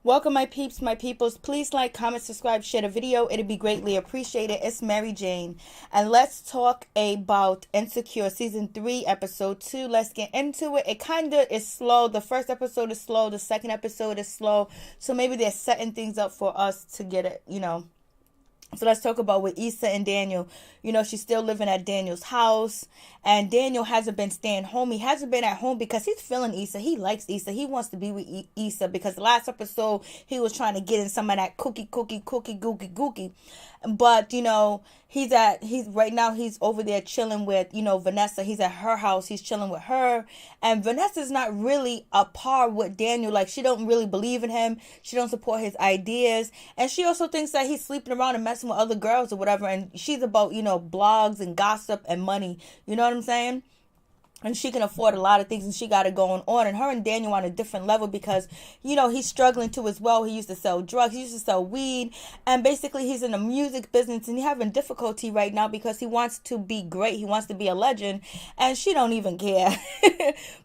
Welcome, my peeps, my peoples. Please like, comment, subscribe, share the video. It'd be greatly appreciated. It's Mary Jane. And let's talk about Insecure Season 3, Episode 2. Let's get into it. It kind of is slow. The first episode is slow. The second episode is slow. So maybe they're setting things up for us to get it, So let's talk about with Issa and Daniel. She's still living at Daniel's house. And Daniel hasn't been staying home. He hasn't been at home because he's feeling Issa. He likes Issa. He wants to be with Issa because the last episode, he was trying to get in some of that gookie. But, he's right now he's over there chilling with, Vanessa. He's at her house. He's chilling with her. And Vanessa's not really a par with Daniel. Like, she don't really believe in him. She don't support his ideas. And she also thinks that he's sleeping around and messing with other girls or whatever. And she's about, blogs and gossip and money. You know what I'm saying? And she can afford a lot of things and she got it going on. And her and Daniel on a different level because, he's struggling too as well. He used to sell drugs. He used to sell weed. And basically he's in the music business and he's having difficulty right now because he wants to be great. He wants to be a legend. And she don't even care.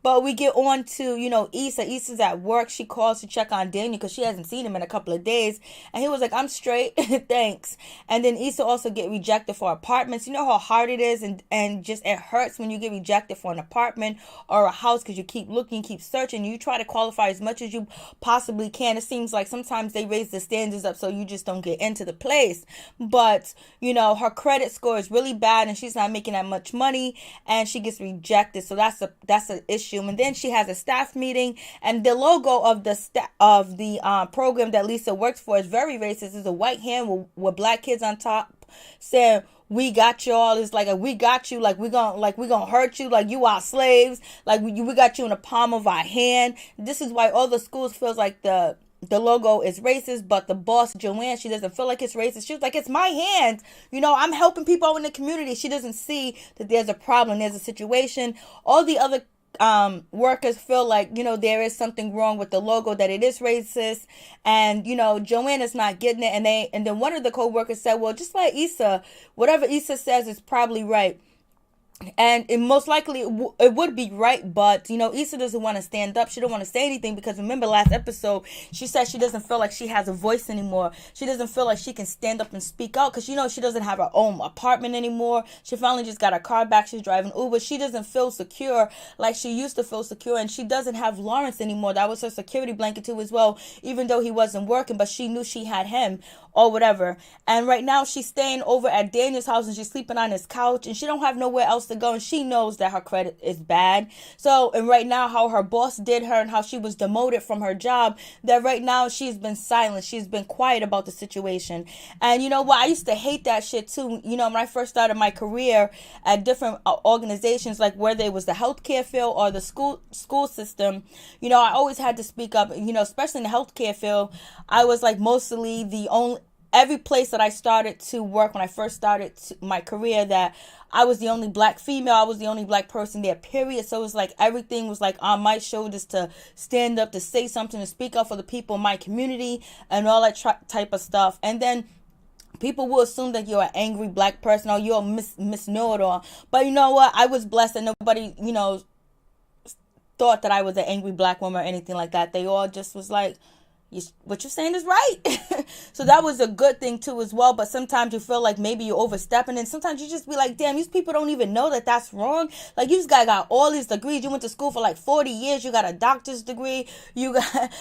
But we get on to, Issa. Issa's at work. She calls to check on Daniel because she hasn't seen him in a couple of days. And he was like, I'm straight. Thanks. And then Issa also get rejected for apartments. You know how hard it is and just it hurts when you get rejected for an apartment or a house because you keep looking, keep searching, you try to qualify as much as you possibly can. It seems like sometimes they raise the standards up so you just don't get into the place. But her credit score is really bad and she's not making that much money and she gets rejected. So that's an issue. And then she has a staff meeting and the logo of the program that Lisa works for is very racist. It's a white hand with black kids on top saying, we got y'all. It's like we got you. Like we gonna hurt you. Like you are slaves. Like we got you in the palm of our hand. This is why all the schools feels like the logo is racist, but the boss Joanne, she doesn't feel like it's racist. She was like, it's my hand. I'm helping people out in the community. She doesn't see that there's a problem. There's a situation. All the other workers feel like there is something wrong with the logo, that it is racist, and Joanne is not getting it, and then one of the co-workers said, well, just like Issa, whatever Issa says is probably right. And it most likely it would be right, but Issa doesn't want to stand up. She don't want to say anything because remember last episode she said she doesn't feel like she has a voice anymore. She doesn't feel like she can stand up and speak out because she doesn't have her own apartment anymore. She finally just got her car back. She's driving Uber. She doesn't feel secure like she used to feel secure, and she doesn't have Lawrence anymore. That was her security blanket too as well, even though he wasn't working, but she knew she had him or whatever. And right now she's staying over at Daniel's house and she's sleeping on his couch and she don't have nowhere else to go, and she knows that her credit is bad. So, and right now how her boss did her and how she was demoted from her job, that right now she's been silent. She's been quiet about the situation. And you know what? I used to hate that shit too. When I first started my career at different organizations, like whether it was the healthcare field or the school system, I always had to speak up, especially in the healthcare field. I was like mostly every place that I started to work when I first started my career, that I was the only black female. I was the only black person there, period. So it was like everything was like on my shoulders to stand up, to say something, to speak up for the people in my community and all that type of stuff. And then people will assume that you're an angry black person or you're a miss know-it-all. But you know what? I was blessed and nobody, thought that I was an angry black woman or anything like that. They all just was like, what you're saying is right. So that was a good thing too as well. But sometimes you feel like maybe you're overstepping, and sometimes you just be like, damn, these people don't even know that that's wrong. Like, you just got all these degrees. You went to school for like 40 years. You got a doctor's degree. You got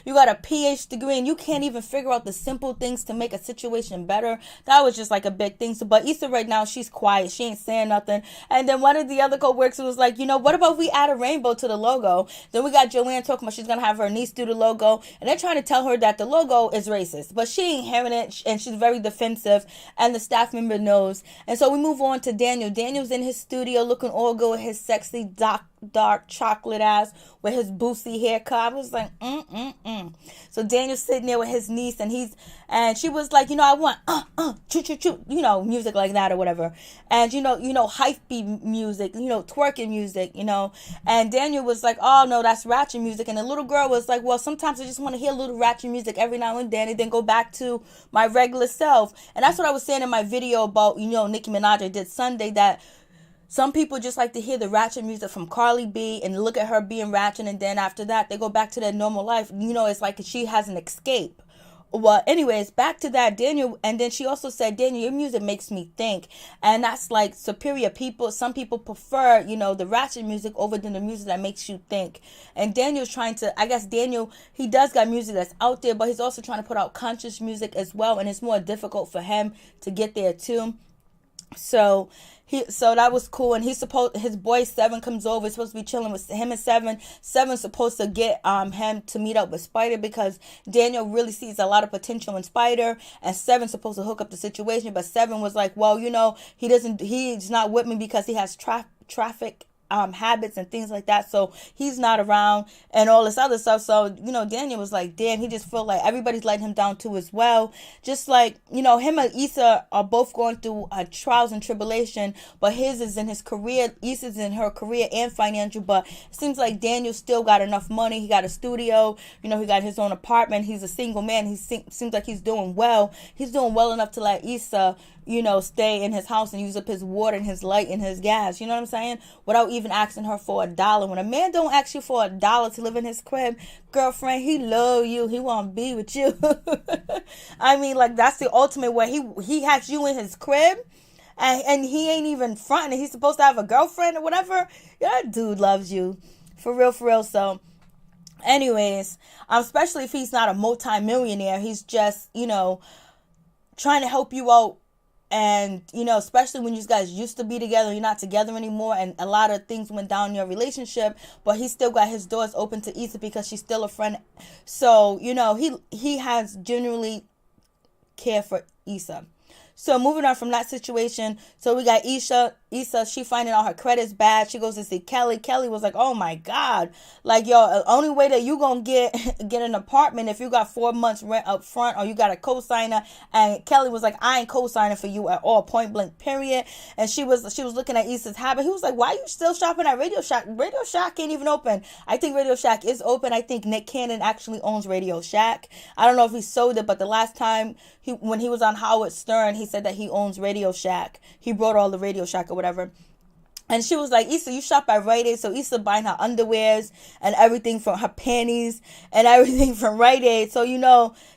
you got a PhD degree, and you can't even figure out the simple things to make a situation better. That was just like a big thing. So, but Issa right now, she's quiet. She ain't saying nothing. And then one of the other co-workers was like, what about if we add a rainbow to the logo? Then we got Joanne talking about she's gonna have her niece do the logo, and they're trying to tell her that the logo is racist, but she ain't hearing it, and she's very defensive, and the staff member knows. And so we move on to Daniel. Daniel's in his studio looking all good with his sexy dark chocolate ass with his boosie haircut. I was like, So Daniel's sitting there with his niece, and she was like, I want choo choo choo, music like that or whatever, and hype beat music, twerking music, and Daniel was like, oh no, that's ratchet music. And the little girl was like, well, sometimes I just want to hear a little ratchet music every now and then go back to my regular self. And that's what I was saying in my video about Nicki Minaj I did Sunday, that Some people just like to hear the ratchet music from Carly B and look at her being ratchet, and then after that they go back to their normal life. It's like she has an escape. Well, anyways, back to that, Daniel. And then she also said, Daniel, your music makes me think. And that's like superior people. Some people prefer, the ratchet music over than the music that makes you think. And Daniel's trying to, I guess Daniel, he does got music that's out there, but he's also trying to put out conscious music as well. And it's more difficult for him to get there too. So that was cool. And his boy Seven comes over. He's supposed to be chilling with him and Seven. Seven's supposed to get him to meet up with Spider, because Daniel really sees a lot of potential in Spider, and Seven's supposed to hook up the situation. But Seven was like, well, he's not with me because he has traffic habits and things like that, so he's not around and all this other stuff. So Daniel was like, damn, he just felt like everybody's letting him down too as well. Just like him and Issa are both going through trials and tribulation, but his is in his career, Issa's in her career and financial. But it seems like Daniel still got enough money. He got a studio, he got his own apartment. He's a single man. He seems like he's doing well. He's doing well enough to let Issa stay in his house and use up his water and his light and his gas, you know what I'm saying, without even asking her for $1. When a man don't ask you for $1 to live in his crib, girlfriend, he love you, he want to be with you. I mean, like, that's the ultimate way. He has you in his crib, and he ain't even fronting. He's supposed to have a girlfriend or whatever. That dude loves you, for real. So anyways, especially if he's not a multi-millionaire, he's just trying to help you out. And especially when you guys used to be together, you're not together anymore, and a lot of things went down in your relationship, but he still got his doors open to Issa because she's still a friend. So he has genuinely care for Issa. So moving on from that situation, so we got Issa, she finding out her credit's bad. She goes to see Kelly. Kelly was like, oh my God. Like, yo, the only way that you gonna get an apartment if you got 4 months rent up front, or you got a co-signer. And Kelly was like, I ain't co-signing for you at all, point blank, period. And she was looking at Issa's habit. He was like, why are you still shopping at Radio Shack? Radio Shack ain't even open. I think Radio Shack is open. I think Nick Cannon actually owns Radio Shack. I don't know if he sold it, but the last time when he was on Howard Stern, he said that he owns Radio Shack. He brought all the Radio Shack or whatever. And she was like, Issa, you shop at Rite Aid. So Issa buying her underwears and everything from her panties and everything from Rite Aid. So,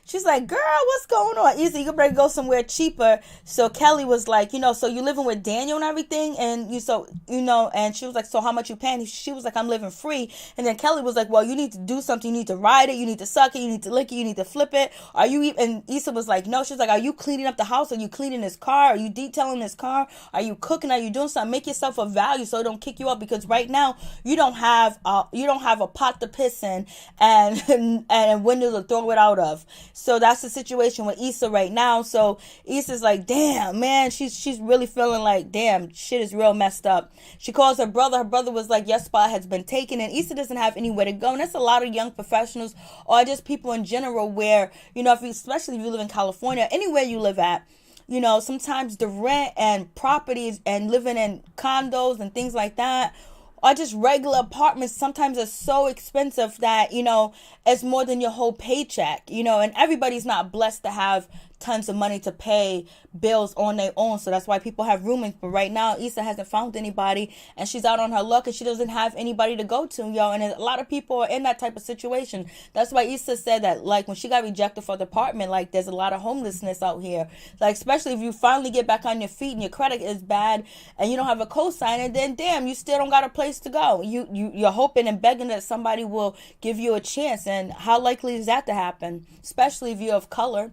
she's like, girl, what's going on? Issa, you better go somewhere cheaper. So Kelly was like, so you living with Daniel and everything? And and she was like, so how much you paying? She was like, I'm living free. And then Kelly was like, well, you need to do something. You need to ride it. You need to suck it. You need to lick it. You need to flip it. And Issa was like, no. She was like, are you cleaning up the house? Are you cleaning his car? Are you detailing his car? Are you cooking? Are you doing something? Make yourself a value so it don't kick you out, because right now you don't have a pot to piss in and a window to throw it out of. So that's the situation with Issa right now. So Issa's like, damn, man, she's really feeling like, damn, shit is real messed up. She calls her brother. Her brother was like, your spot has been taken, and Issa doesn't have anywhere to go. And that's a lot of young professionals, or just people in general, where especially if you live in California, anywhere you live at, sometimes the rent and properties and living in condos and things like that, or just regular apartments, sometimes are so expensive that, it's more than your whole paycheck, and everybody's not blessed to have tons of money to pay bills on their own. So that's why people have roommates. But right now, Issa hasn't found anybody, and she's out on her luck, and she doesn't have anybody to go to, and a lot of people are in that type of situation. That's why Issa said that, like, when she got rejected for the apartment, like, there's a lot of homelessness out here. Like, especially if you finally get back on your feet and your credit is bad and you don't have a co-signer, then damn, you still don't got a place to go. You're hoping and begging that somebody will give you a chance. And how likely is that to happen, especially if you're of color?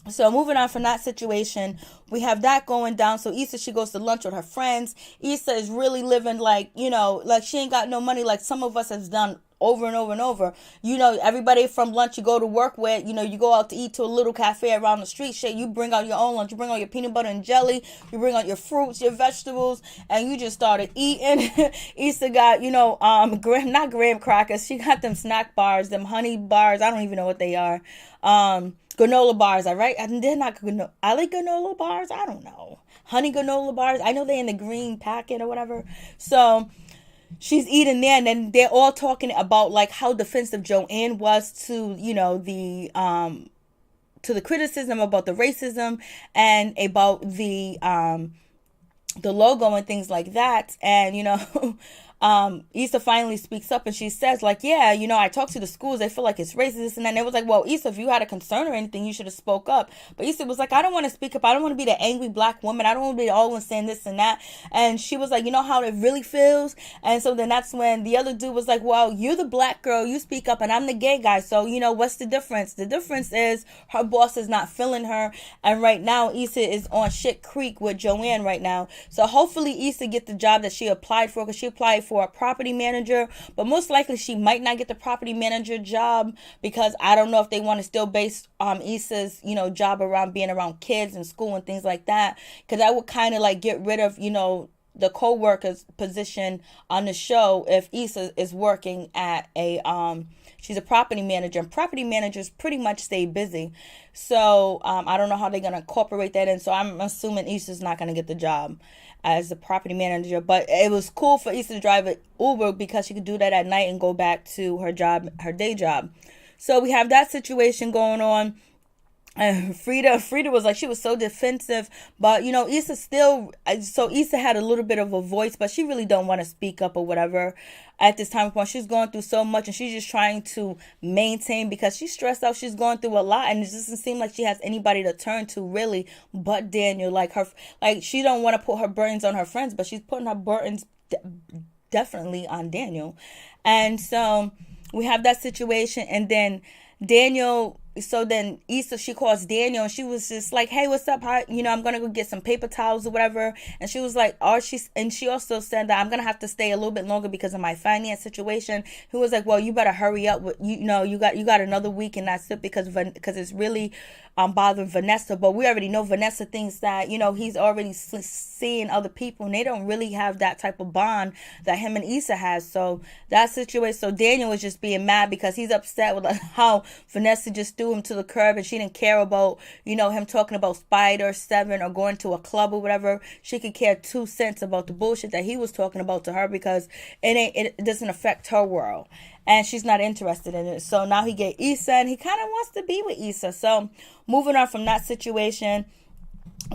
So moving on from that situation, we have that going down. So Issa, she goes to lunch with her friends. Issa is really living like, like she ain't got no money, like some of us has done over and over and over. Everybody from lunch you go to work with, you go out to eat to a little cafe around the street. Shit, you bring out your own lunch. You bring out your peanut butter and jelly. You bring out your fruits, your vegetables, and you just started eating. Issa got, not graham crackers. She got them snack bars, them honey bars. I don't even know what they are. Granola bars, all right? They're not granola. I like granola bars. I don't know. Honey granola bars. I know they're in the green packet or whatever. So she's eating there, and then they're all talking about like how defensive Joanne was to, to the criticism about the racism and about the the logo and things like that. And Issa finally speaks up and she says, like, yeah, I talked to the schools, they feel like it's racist, and then it was like, well, Issa, if you had a concern or anything, you should have spoke up. But Issa was like, I don't want to speak up, I don't want to be the angry black woman, I don't want to be always saying this and that. And she was like, you know how it really feels. And so then that's when the other dude was like, well, you're the black girl, you speak up, and I'm the gay guy, so what's the difference? The difference is her boss is not feeling her, and right now Issa is on shit creek with Joanne right now. So hopefully Issa get the job that she applied for, because she applied for a property manager, but most likely she might not get the property manager job, because I don't know if they want to still base Issa's job around being around kids and school and things like that, because I would kind of like get rid of the co-worker's position on the show if Issa is working at she's a property manager, and property managers pretty much stay busy. So I don't know how they're going to incorporate that in. So I'm assuming Issa's not going to get the job as the property manager. But it was cool for Issa to drive an Uber, because she could do that at night and go back to her job, her day job. So we have that situation going on. And Frida was like, she was so defensive, but Issa still, so Issa had a little bit of a voice, but she really don't want to speak up or whatever at this time point. She's going through so much, and she's just trying to maintain, because she's stressed out, she's going through a lot, and it doesn't seem like she has anybody to turn to really but Daniel. Like she don't want to put her burdens on her friends, but she's putting her burdens definitely on Daniel. And so we have that situation, and then so then Issa, she calls Daniel, and she was just like, hey, what's up? How, I'm going to go get some paper towels or whatever. And she was like, and she also said that I'm going to have to stay a little bit longer because of my finance situation. He was like, well, you better hurry up. You got another week, and that's it, because it's really bothering Vanessa. But we already know Vanessa thinks that, he's already seeing other people, and they don't really have that type of bond that him and Issa has. So that situation, so Daniel was just being mad because he's upset with how Vanessa just threw him to the curb, and she didn't care about, him talking about Spider 7 or going to a club or whatever. She could care 2 cents about the bullshit that he was talking about to her, because it doesn't affect her world, and she's not interested in it. So now he get Issa, and he kind of wants to be with Issa. So moving on from that situation,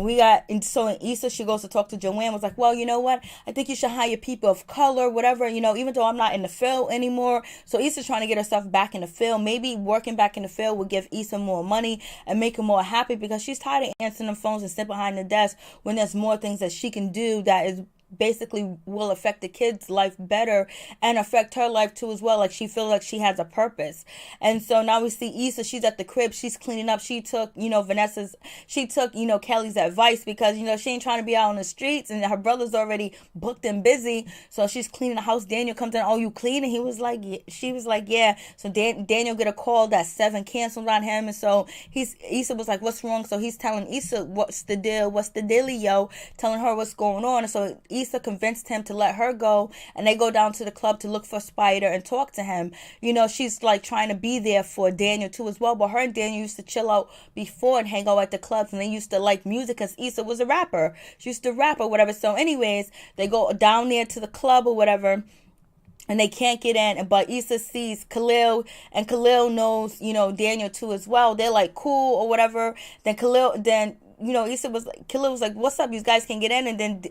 we got, and so in Issa, she goes to talk to Joanne, was like, well, you know what, I think you should hire people of color, whatever, even though I'm not in the field anymore. So Issa's trying to get herself back in the field. Maybe working back in the field would give Issa more money and make her more happy, because she's tired of answering the phones and sitting behind the desk when there's more things that she can do that is basically will affect the kid's life better and affect her life too as well. Like, she feels like she has a purpose. And so now we see Issa, she's at the crib, she's cleaning up. She took Kelly's advice, because she ain't trying to be out on the streets, and her brother's already booked and busy. So she's cleaning the house. Daniel comes in, oh, you cleaning? He was like, yeah. She was like, yeah. So Daniel get a call that 7 canceled on him, and so Issa was like, what's wrong? So he's telling Issa, what's the dealio, telling her what's going on. And so Issa convinced him to let her go, and they go down to the club to look for Spider and talk to him. She's like trying to be there for Daniel too as well, but her and Daniel used to chill out before and hang out at the clubs, and they used to like music, because Issa was a rapper. She used to rap or whatever. So anyways, they go down there to the club or whatever, and they can't get in, but Issa sees Khalil, and Khalil knows, Daniel too as well. They're like cool or whatever. Then Issa was like, Khalil was like, what's up, you guys can get in. And then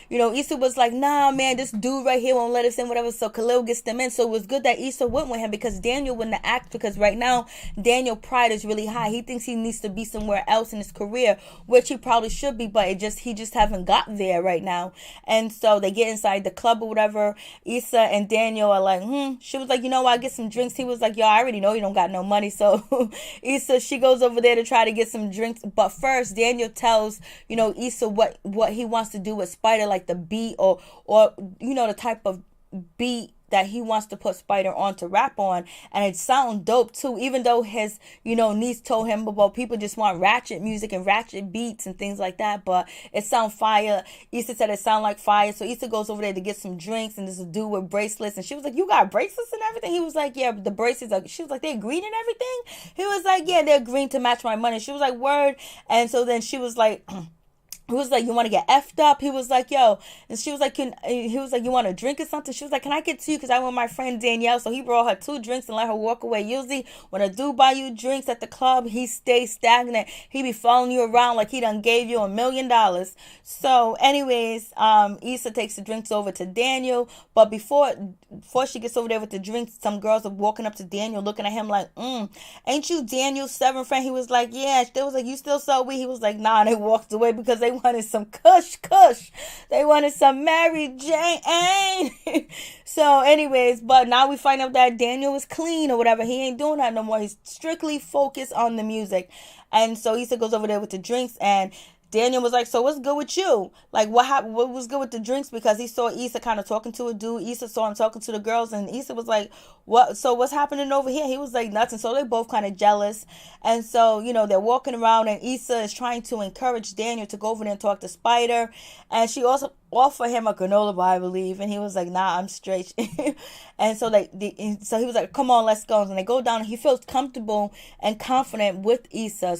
Issa was like, nah man, this dude right here won't let us in, whatever. So Khalil gets them in. So it was good that Issa went with him, because Daniel wouldn't act, because right now Daniel pride is really high. He thinks he needs to be somewhere else in his career, which he probably should be, but he just haven't got there right now. And so they get inside the club or whatever. Issa and Daniel are like, she was like, I'll get some drinks. He was like, yo, I already know you don't got no money. So Issa, she goes over there to try to get some drinks, but first Daniel tells Issa what he wants to do with Spider, like the beat or the type of beat that he wants to put Spider on to rap on, and it sounds dope too, even though his niece told him about people just want ratchet music and ratchet beats and things like that, but it sound fire. Issa said it sound like fire. So Issa goes over there to get some drinks, and there's a dude with bracelets, and she was like, you got bracelets and everything? He was like, yeah, the bracelets are, she was like, they're green and everything? He was like, yeah, they're green to match my money. She was like, word. And so then she was like he was like, you want to get effed up? He was like, yo. And she was like, he was like, you want a drink or something? She was like, can I get to you? Because I want my friend Danielle. So he brought her 2 drinks and let her walk away. Usually when a dude buy you drinks at the club, he stays stagnant. He be following you around like he done gave you $1 million. So anyways, Issa takes the drinks over to Daniel. But before she gets over there with the drinks, some girls are walking up to Daniel looking at him like, ain't you Daniel's 7th friend? He was like, yeah. They was like, you still so weed? He was like, nah. And they walked away because they wanted some kush. They wanted some Mary Jane. So anyways, but now we find out that Daniel is clean or whatever. He ain't doing that no more. He's strictly focused on the music. And so Issa goes over there with the drinks, and Daniel was like, so what's good with you? Like, what happened? What was good with the drinks? Because he saw Issa kind of talking to a dude. Issa saw him talking to the girls, and Issa was like, what? So what's happening over here? He was like, nothing. So they both kind of jealous. And so, they're walking around, and Issa is trying to encourage Daniel to go over there and talk to Spider. And she also offered him a granola bar, I believe. And he was like, nah, I'm straight. And so so he was like, come on, let's go. And they go down, and he feels comfortable and confident with Issa.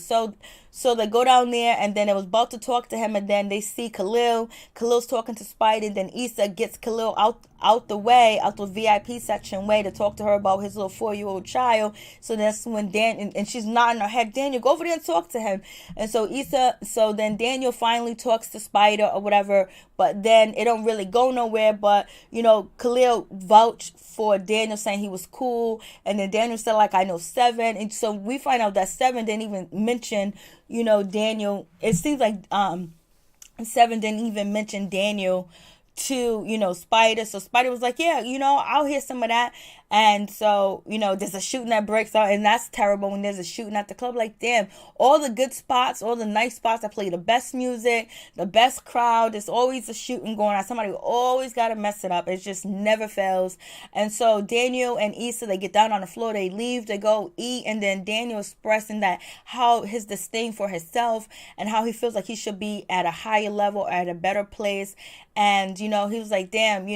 So they go down there, and then it was about to talk to him, and then they see Khalil. Khalil's talking to Spidey, and then Issa gets Khalil out the VIP section way to talk to her about his little 4-year-old child. So that's when and she's nodding her head, Daniel, go over there and talk to him. And so then Daniel finally talks to Spider or whatever, but then it don't really go nowhere. But, Khalil vouched for Daniel, saying he was cool. And then Daniel said, like, I know 7. And so we find out that 7 didn't even mention, Daniel. It seems like 7 didn't even mention Daniel to, Spider. So Spider was like, yeah, I'll hear some of that. And so, there's a shooting that breaks out, and that's terrible when there's a shooting at the club. Like, damn, all the good spots, all the nice spots that play the best music, the best crowd, there's always a shooting going on. Somebody always got to mess it up. It just never fails. And so Daniel and Issa, they get down on the floor, they leave, they go eat, and then Daniel expressing that how his disdain for himself and how he feels like he should be at a higher level, at a better place. And, he was like, damn,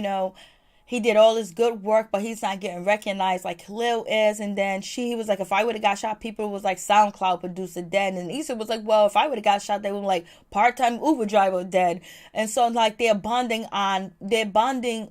he did all this good work, but he's not getting recognized like Khalil is. And then he was like, if I would have got shot, people was like SoundCloud producer dead. And Issa was like, well, if I would have got shot, they were like part-time Uber driver dead. And so like they're bonding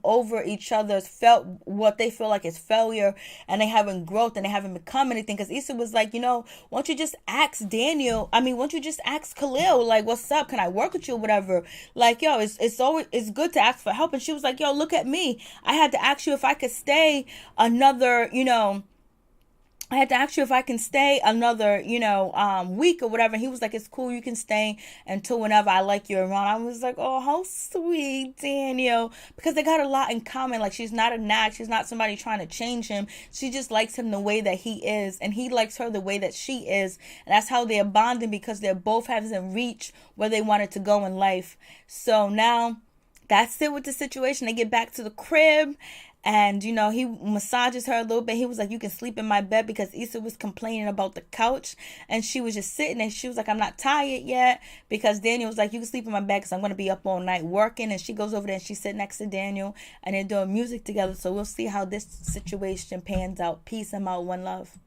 over each other's what they feel like is failure, and they haven't growth, and they haven't become anything. Because Issa was like, why don't you just ask Daniel? Why don't you just ask Khalil, like, what's up? Can I work with you? Whatever. Like, yo, it's good to ask for help. And she was like, yo, look at me. I had to ask you if I could stay another, I had to ask you if I can stay another, week or whatever. And he was like, it's cool. You can stay until whenever I like you around. I was like, oh, how sweet, Daniel. Because they got a lot in common. Like, she's not a nag. She's not somebody trying to change him. She just likes him the way that he is. And he likes her the way that she is. And that's how they're bonding, because they're both having reached where they wanted to go in life. So now that's it with the situation. They get back to the crib, and, he massages her a little bit. He was like, you can sleep in my bed, because Issa was complaining about the couch, and she was just sitting there. She was like, I'm not tired yet, because Daniel was like, you can sleep in my bed because I'm going to be up all night working. And she goes over there and she sits next to Daniel, and they're doing music together. So we'll see how this situation pans out. Peace. I'm out. One love.